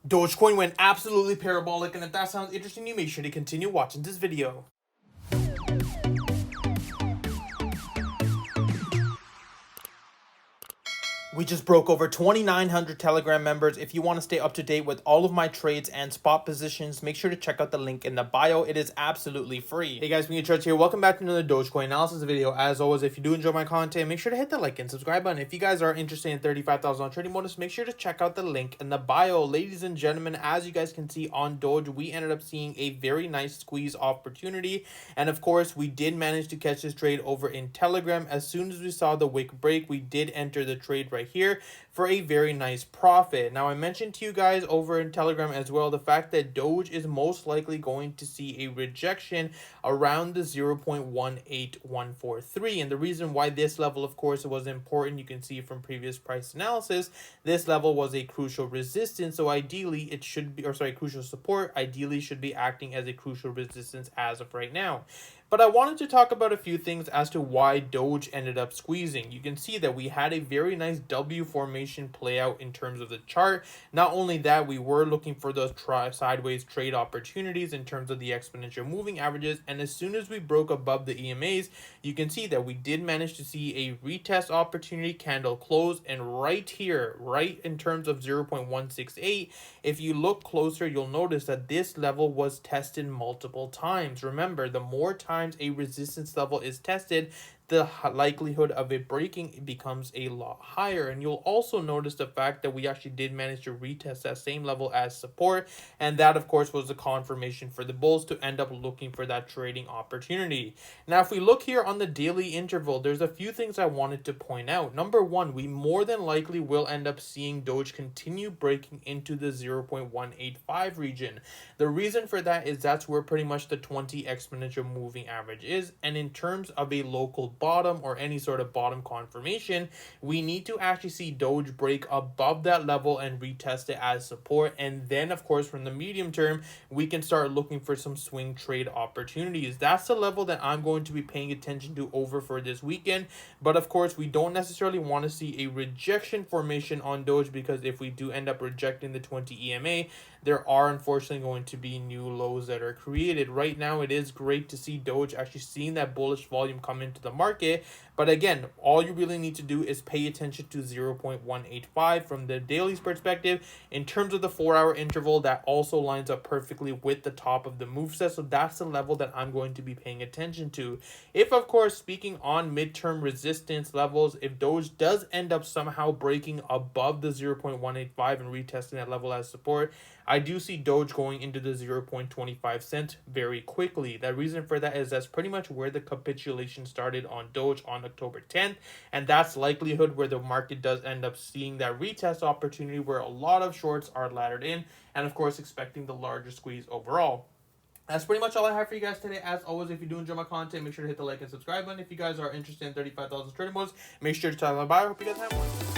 Dogecoin went absolutely parabolic, and if that sounds interesting to you, make sure to continue watching this video. We just broke over 2,900 Telegram members. If you want to stay up to date with all of my trades and spot positions, make sure to check out the link in the bio. It is absolutely free. Hey guys, Pingu Charts here. Welcome back to another Dogecoin analysis video. As always, if you do enjoy my content, make sure to hit the like and subscribe button. If you guys are interested in $35,000 trading bonus, make sure to check out the link in the bio. Ladies and gentlemen, as you guys can see on Doge, we ended up seeing a very nice squeeze opportunity. And of course, we did manage to catch this trade over in Telegram. As soon as we saw the wick break, we did enter the trade right here for a very nice profit. Now, I mentioned to you guys over in Telegram as well the fact that Doge is most likely going to see a rejection around the 0.18143. And the reason why this level, of course, was important, you can see from previous price analysis, this level was a crucial resistance. So ideally it should be, crucial support, ideally should be acting as a crucial resistance as of right now. But I wanted to talk about a few things as to why Doge ended up squeezing. You can see that we had a very nice W formation play out in terms of the chart. Not only that, we were looking for those sideways trade opportunities in terms of the exponential moving averages. And as soon as we broke above the EMAs, you can see that we did manage to see a retest opportunity, candle close, and right here, right in terms of 0.168, if you look closer, you'll notice that this level was tested multiple times. Remember, the more times a resistance level is tested, the likelihood of it breaking becomes a lot higher. And you'll also notice the fact that we actually did manage to retest that same level as support, and that of course was the confirmation for the bulls to end up looking for that trading opportunity. Now, if we look here on the daily interval, there's a few things I wanted to point out. Number one, we more than likely will end up seeing Doge continue breaking into the 0.185 region. The reason for that is that's where pretty much the 20 exponential moving average is, and in terms of a local bottom or any sort of bottom confirmation, we need to actually see Doge break above that level and retest it as support. And then of course from the medium term, we can start looking for some swing trade opportunities. That's the level that I'm going to be paying attention to over for this weekend. But of course, we don't necessarily want to see a rejection formation on Doge, because if we do end up rejecting the 20 EMA, there are unfortunately going to be new lows that are created. Right now, it is great to see Doge actually seeing that bullish volume come into the market. But again, all you really need to do is pay attention to 0.185 from the daily's perspective. In terms of the 4-hour interval, that also lines up perfectly with the top of the move set. So that's the level that I'm going to be paying attention to. If, of course, speaking on midterm resistance levels, if Doge does end up somehow breaking above the 0.185 and retesting that level as support, I do see Doge going into the 0.25 cent very quickly. The reason for that is that's pretty much where the capitulation started on Doge on October 10th, and that's likelihood where the market does end up seeing that retest opportunity where a lot of shorts are laddered in, and of course expecting the larger squeeze overall. That's pretty much all I have for you guys today. As always, if you do enjoy my content, make sure to hit the like and subscribe button. If you guys are interested in 35,000 trading modes, make sure to tell my bio. I hope you guys have one.